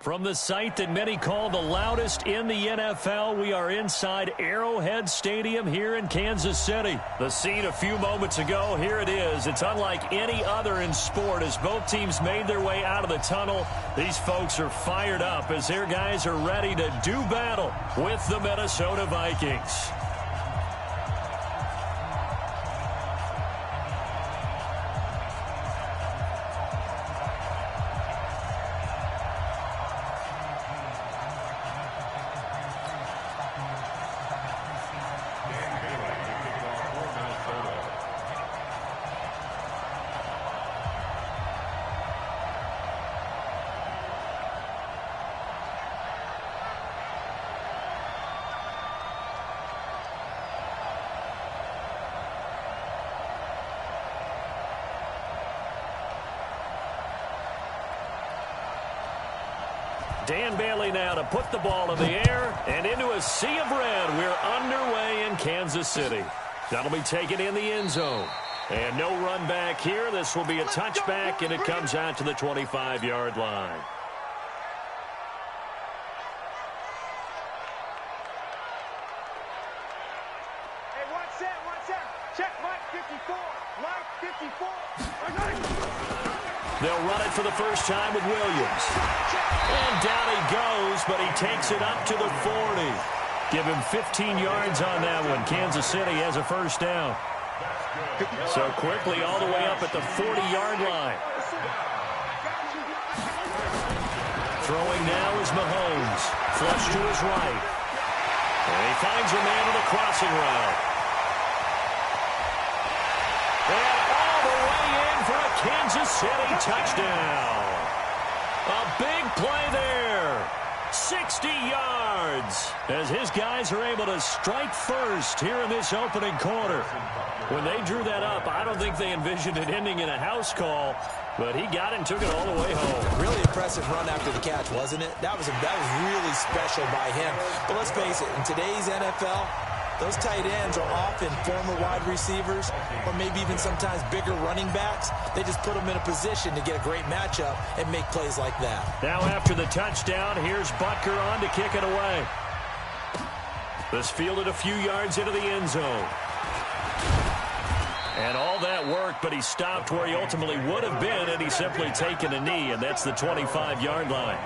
From the site that many call the loudest in the NFL, we are inside Arrowhead Stadium here in Kansas City. The scene a few moments ago, here it is. It's unlike any other in sport as both teams made their way out of the tunnel. These folks are fired up as their guys are ready to do battle with the Minnesota Vikings. Dan Bailey now to put the ball in the air and into a sea of red. We're underway in Kansas City. That'll be taken in the end zone. And no run back here. This will be a touchback, and it comes out to the 25-yard line. Hey, one set. Check Mike 54. Mike 54. They'll run it for the first time with Williams. And down he goes, but he takes it up to the 40. Give him 15 yards on that one. Kansas City has a first down. So quickly all the way up at the 40-yard line. Throwing now is Mahomes. Flush to his right. And he finds a man with a crossing route. And all the way in for a Kansas City touchdown. A big play there. 60 yards as his guys are able to strike first here in this opening quarter. When they drew that up, I don't think they envisioned it ending in a house call, but he got it and took it all the way home. Really impressive run after the catch, wasn't it? That was really special by him. But let's face it, in today's NFL, those tight ends are often former wide receivers or maybe even sometimes bigger running backs. They just put them in a position to get a great matchup and make plays like that. Now after the touchdown, here's Butker on to kick it away. This fielded a few yards into the end zone. And all that worked, but he stopped where he ultimately would have been had he simply taken a knee, and that's the 25-yard line.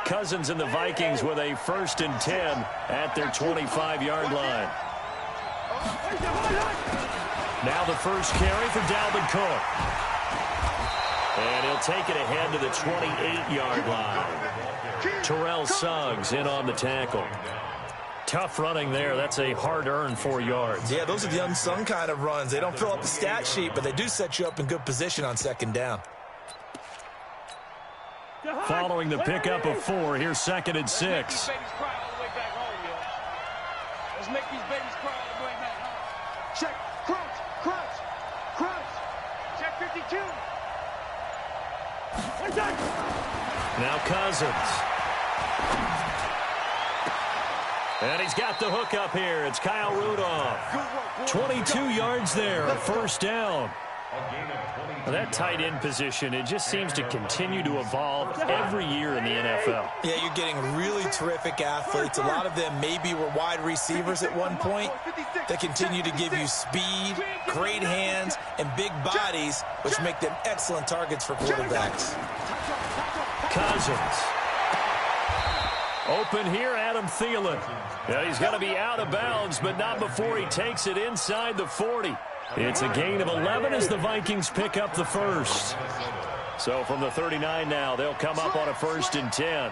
Cousins and the Vikings with a 1st and 10 at their 25-yard line. Now the first carry for Dalvin Cook. And he'll take it ahead to the 28-yard line. Terrell Suggs in on the tackle. Tough running there. That's a hard-earned 4 yards. Yeah, those are the unsung kind of runs. They don't fill up the stat sheet, but they do set you up in good position on second down. Following the pickup of 4, here's 2nd and 6. Let's make these babies cry all the way back home. Check, crunch. Check 52. Now Cousins. And he's got the hook up here. It's Kyle Rudolph. 22 yards there, a first down. That tight end position, it just seems to continue to evolve every year in the NFL. Yeah, you're getting really terrific athletes. A lot of them maybe were wide receivers at one point. They continue to give you speed, great hands, and big bodies, which make them excellent targets for quarterbacks. Cousins. Open here, Adam Thielen. Yeah, he's going to be out of bounds, but not before he takes it inside the 40. It's a gain of 11 as the Vikings pick up the first. So from the 39 now, they'll come up on a 1st and 10.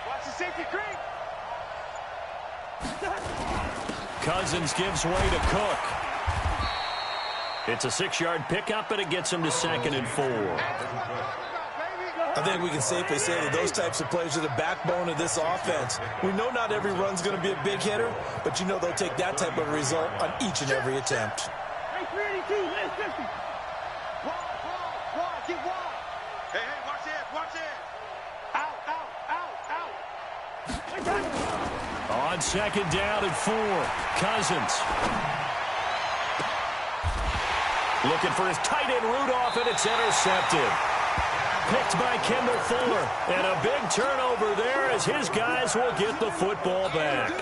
Watch the safety creep. Cousins gives way to Cook. It's a 6-yard pickup, and it gets him to 2nd and 4. I think we can safely say that those types of plays are the backbone of this offense. We know not every run's going to be a big hitter, but you know they'll take that type of result on each and every attempt. wide, get wide. Hey, watch it, watch it. Out, out, out, out. On second down and 4, Cousins. Looking for his tight end Rudolph, and it's intercepted. Picked by Kendall Fuller. And a big turnover there as his guys will get the football back.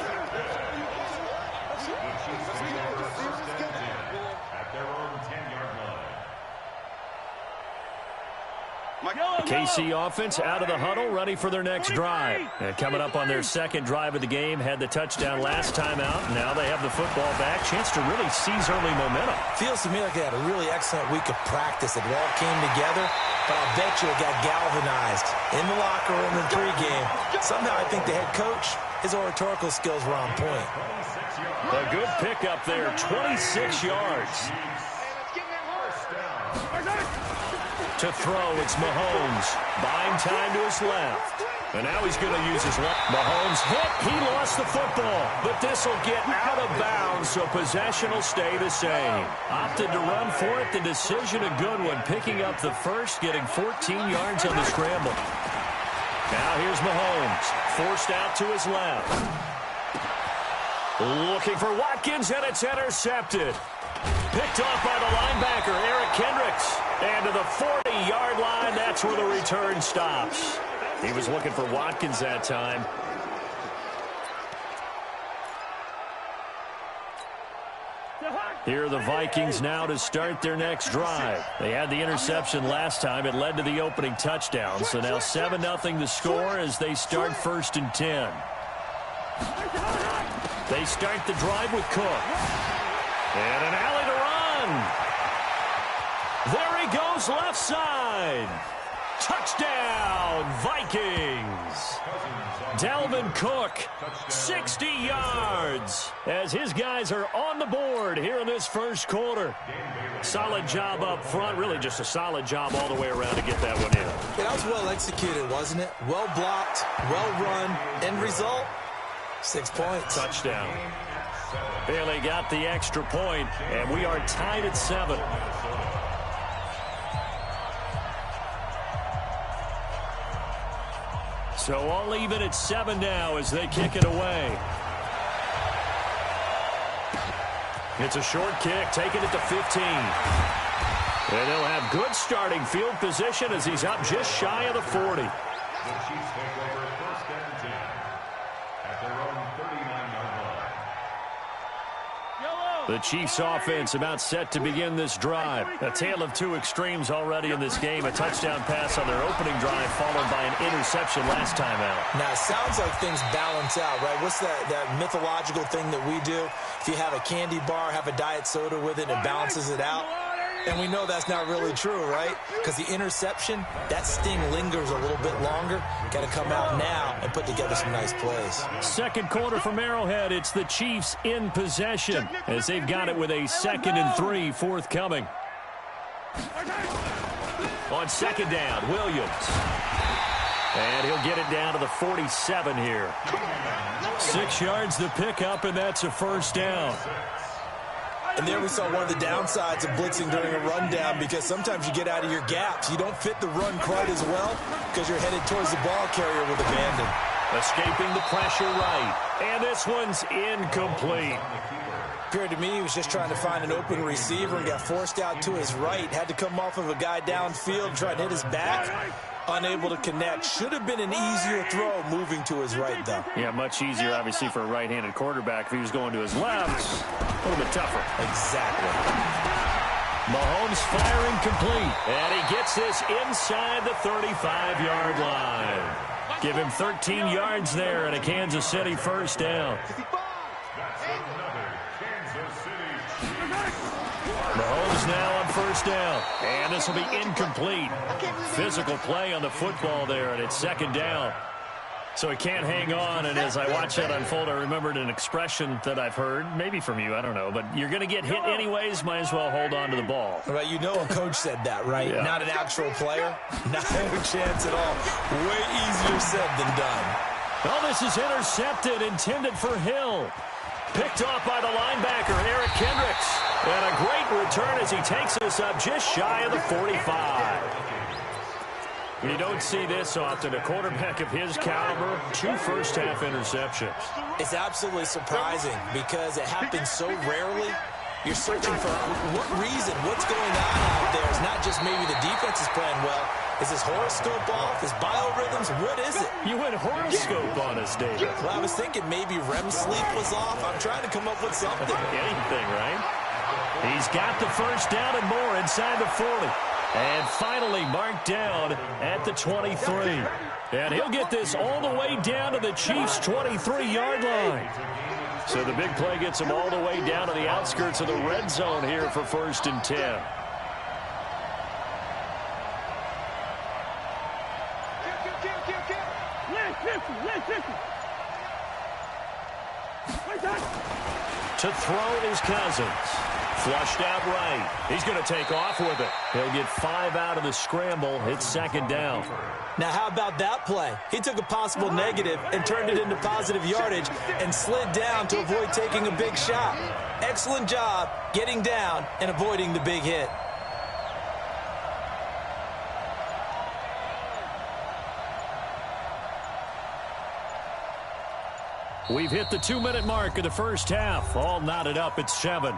KC offense out of the huddle, ready for their next drive. And coming up on their second drive of the game, had the touchdown last time out. Now they have the football back. Chance to really seize early momentum. Feels to me like they had a really excellent week of practice. It all came together, but I'll bet you it got galvanized in the locker room in pregame. Somehow I think the head coach, his oratorical skills were on point. A good pickup there, 26 yards. To throw, it's Mahomes. Buying time to his left. And now he's going to use his left. Mahomes hit. He lost the football. But this will get out of bounds, so possession will stay the same. Opted to run for it. The decision a good one. Picking up the first, getting 14 yards on the scramble. Now here's Mahomes. Forced out to his left. Looking for Watkins, and it's intercepted. Picked off by the linebacker, Eric Kendricks. And to the 40-yard line, that's where the return stops. He was looking for Watkins that time. Here are the Vikings now to start their next drive. They had the interception last time. It led to the opening touchdown. So now 7-0 the score as they start 1st and 10. They start the drive with Cook. And an alley to run. There he goes, left side. Touchdown, Vikings. Dalvin Cook, 60 yards, as his guys are on the board here in this first quarter. Solid job up front, really just a solid job all the way around to get that one in. Yeah, that was well executed, wasn't it? Well blocked, well run. End result, 6 points. Touchdown. Bailey got the extra point, and we are tied at 7. So all even at 7 now as they kick it away. It's a short kick, taking it to 15. And they'll have good starting field position as he's up just shy of the 40. The Chiefs offense about set to begin this drive. A tale of two extremes already in this game. A touchdown pass on their opening drive followed by an interception last time out. Now, it sounds like things balance out, right? What's that mythological thing that we do? If you have a candy bar, have a diet soda with it, it balances it out. And we know that's not really true, right? Because the interception, that sting lingers a little bit longer. Got to come out now and put together some nice plays. Second quarter from Arrowhead. It's the Chiefs in possession as they've got it with a 2nd and 3 forthcoming. On second down, Williams. And he'll get it down to the 47 here. 6 yards to pick up, and that's a first down. And there we saw one of the downsides of blitzing during a rundown, because sometimes you get out of your gaps. You don't fit the run quite as well because you're headed towards the ball carrier with abandon. Escaping the pressure right. And this one's incomplete. Appeared to me he was just trying to find an open receiver and got forced out to his right. Had to come off of a guy downfield, try to hit his back. Unable to connect. Should have been an easier throw moving to his right, though. Yeah, much easier, obviously, for a right-handed quarterback. If he was going to his left, a little bit tougher. Exactly. Mahomes firing complete. And he gets this inside the 35-yard line. Give him 13 yards there and a Kansas City first down. Mahomes now on first down. And this will be incomplete. Physical play on the football there, and it's second down. So he can't hang on, and as I watch that unfold, I remembered an expression that I've heard, maybe from you, I don't know, but you're going to get hit anyways, might as well hold on to the ball. Right, you know a coach said that, right? Yeah. Not an actual player. Not a chance at all. Way easier said than done. Well, this is intercepted, intended for Hill. Picked off by the linebacker, Eric Kendricks. And a great return as he takes us up just shy of the 45. You don't see this often. A quarterback of his caliber, 2 first-half interceptions. It's absolutely surprising because it happens so rarely. You're searching for what reason, what's going on out there. It's not just maybe the defense is playing well. Is his horoscope off? His biorhythms? What is it? You went horoscope on us, David. Well, I was thinking maybe REM sleep was off. I'm trying to come up with something. Anything, right? He's got the first down and more inside the 40. And finally marked down at the 23. And he'll get this all the way down to the Chiefs' 23-yard line. So the big play gets him all the way down to the outskirts of the red zone here for 1st and 10. To throw is Cousins. Flushed out right. He's going to take off with it. He'll get 5 out of the scramble. It's 2nd down. Now, how about that play? He took a possible negative and turned it into positive yardage and slid down to avoid taking a big shot. Excellent job getting down and avoiding the big hit. We've hit the 2-minute mark of the first half. All knotted up at 7.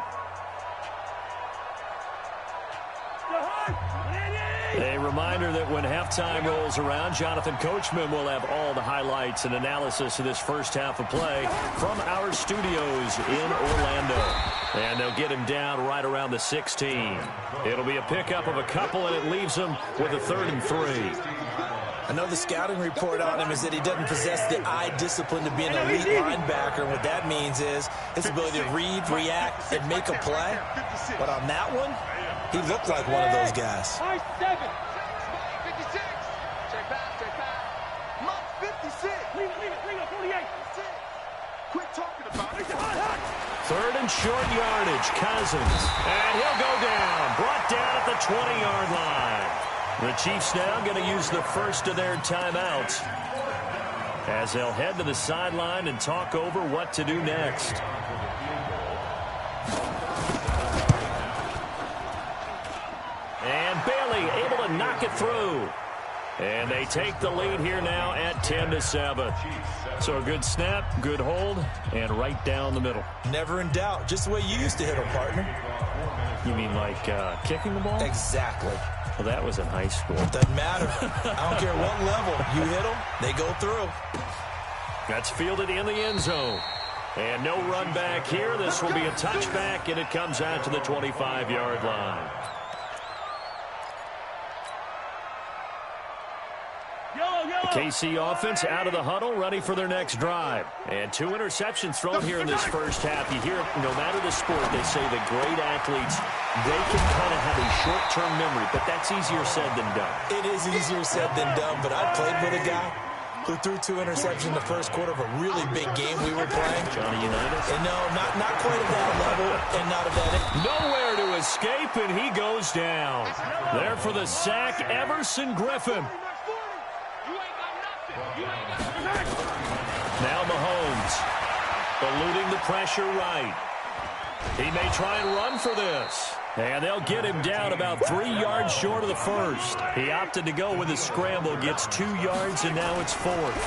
A reminder that when halftime rolls around, Jonathan Coachman will have all the highlights and analysis of this first half of play from our studios in Orlando. And they'll get him down right around the 16. It'll be a pickup of a couple, and it leaves him with a 3rd and 3. I know the scouting report on him is that he doesn't possess the eye discipline to be an elite linebacker. What that means is his ability to read, react, and make a play. But on that one, he looked like one of those guys. 56. Check back. Mark 56. Leave it, 48. Quit talking about it. 3rd and short yardage, Cousins. And he'll go down. Brought down at the 20-yard line. The Chiefs now going to use the first of their timeouts as they'll head to the sideline and talk over what to do next. And Bailey able to knock it through. And they take the lead here now at 10-7. So a good snap, good hold, and right down the middle. Never in doubt. Just the way you used to hit them, partner. You mean like kicking the ball? Exactly. Well, that was in high school. Doesn't matter. I don't care what level. You hit them, they go through. That's fielded in the end zone. And no run back here. This will be a touchback, and it comes out to the 25-yard line. The KC offense out of the huddle, ready for their next drive. And 2 interceptions thrown here in this first half. You hear it, no matter the sport, they say that great athletes, they can kind of have a short-term memory, but that's easier said than done. It is easier said than done, but I played with a guy who threw 2 interceptions in the first quarter of a really big game we were playing. Johnny Unitas? And no, not quite at that level and not at that. Nowhere to escape, and he goes down. There for the sack, Everson Griffin. Now Mahomes eluding the pressure right. He may try and run for this. And they'll get him down about 3 yards short of the first. He opted to go with a scramble, gets 2 yards, and now it's 4th.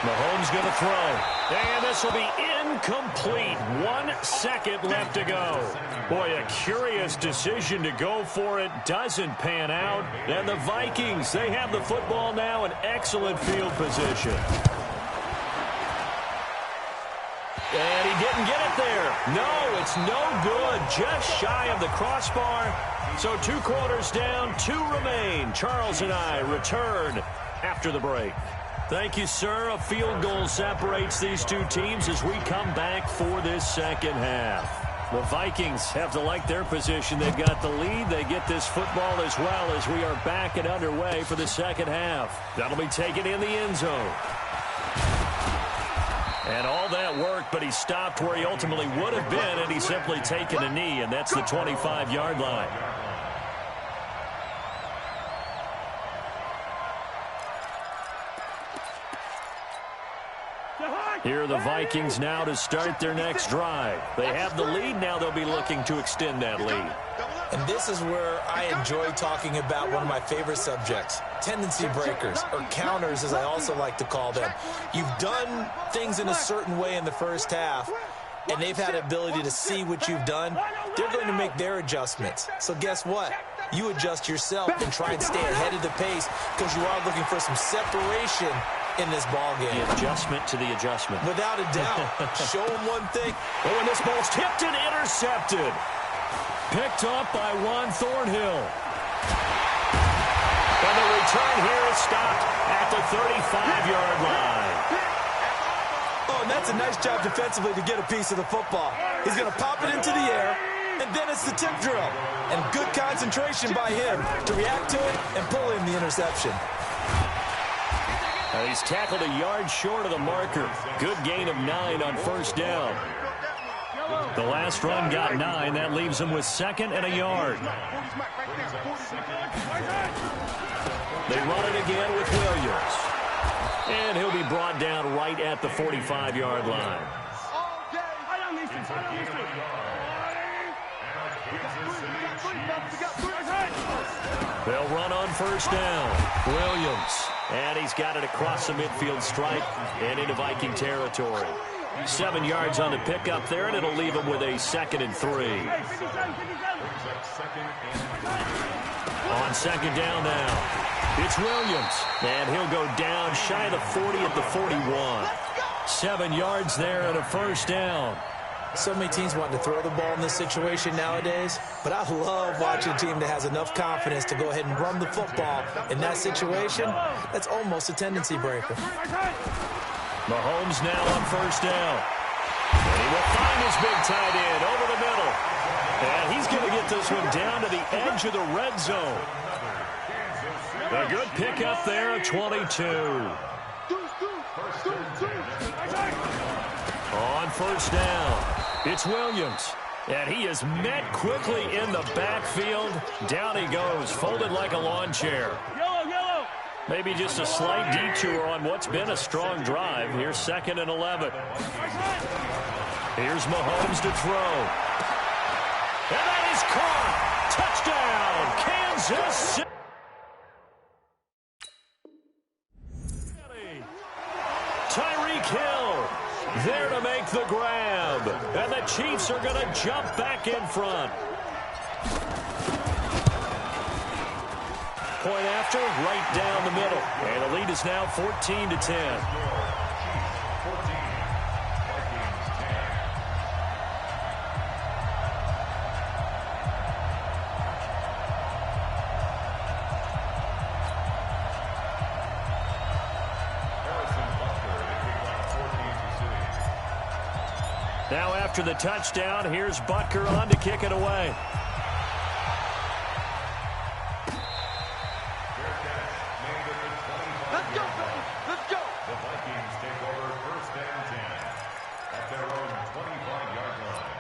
Mahomes going to throw. And this will be incomplete. 1 second left to go. Boy, a curious decision to go for it. Doesn't pan out. And the Vikings, they have the football now in excellent field position. And he didn't get it there. No, it's no good. Just shy of the crossbar. So 2 quarters down, 2 remain. Charles and I return after the break. Thank you, sir. A field goal separates these 2 teams as we come back for this second half. The Vikings have to like their position. They've got the lead. They get this football as well as we are back and underway for the second half. That'll be taken in the end zone. And all that worked, but he stopped where he ultimately would have been, and he's simply taken a knee, and that's the 25-yard line. Here are the Vikings now to start their next drive. They have the lead. Now they'll be looking to extend that lead. And this is where I enjoy talking about one of my favorite subjects, tendency breakers, or counters as I also like to call them. You've done things in a certain way in the first half, and they've had the ability to see what you've done. They're going to make their adjustments. So guess what? You adjust yourself and try and stay ahead of the pace because you are looking for some separation in this ball game. The adjustment to the adjustment. Without a doubt. Show them one thing. Oh, and this ball's tipped and intercepted. Picked up by Juan Thornhill. And the return here is stopped at the 35-yard line. Oh, and that's a nice job defensively to get a piece of the football. He's going to pop it into the air, and then it's the tip drill. And good concentration by him to react to it and pull in the interception. He's tackled a yard short of the marker. Good gain of 9 on first down. The last run got 9. That leaves him with 2nd and a yard. They run it again with Williams. And he'll be brought down right at the 45-yard line. They'll run on first down. Williams. And he's got it across the midfield stripe and into Viking territory. 7 yards on the pickup there, and it'll leave him with a 2nd and 3. On 2nd down now, it's Williams. And he'll go down shy of the 40 at the 41. 7 yards there and a first down. So many teams want to throw the ball in this situation nowadays, but I love watching a team that has enough confidence to go ahead and run the football. In that situation, that's almost a tendency breaker. Mahomes now on first down. And he will find his big tight end over the middle. And he's going to get this one down to the edge of the red zone. A good pickup there at 22. On first down, it's Williams. And he is met quickly in the backfield. Down he goes, folded like a lawn chair. Maybe just a slight detour on what's been a strong drive. Here's 2nd and 11. Here's Mahomes to throw. And that is caught. Touchdown, Kansas City. Tyreek Hill there to make the grab. And the Chiefs are going to jump back in front. Point after, right down the middle. And the lead is now 14-10. Now after the touchdown, here's Butker on to kick it away. Let's go, baby. Let's go. The Vikings take over first and 10 at their own 25-yard line.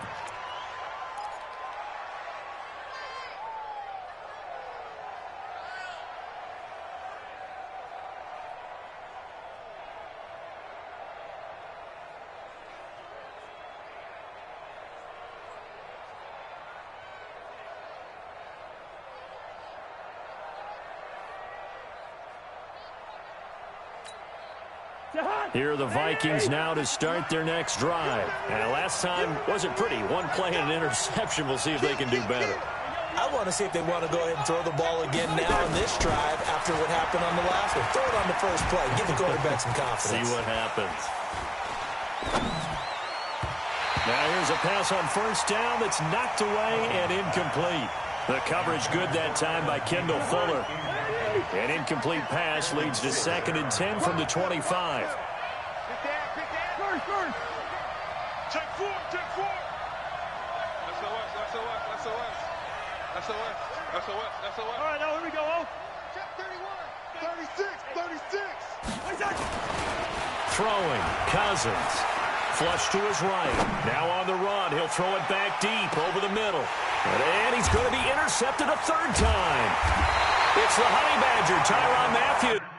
Here are the Vikings now to start their next drive. And last time wasn't pretty. One play and an interception. We'll see if they can do better. I want to see if they want to go ahead and throw the ball again now on this drive after what happened on the last one. Throw it on the first play. Give the quarterback some confidence. See what happens. Now here's a pass on first down that's knocked away and incomplete. The coverage good that time by Kendall Fuller. An incomplete pass leads to 2nd and 10 from the 25. Check four. SOS. All right, now here we go. Check 31. 36. Throwing, Cousins. Flush to his right. Now on the run. He'll throw it back deep over the middle. And he's going to be intercepted a third time. It's the Honey Badger, Tyrann Mathieu.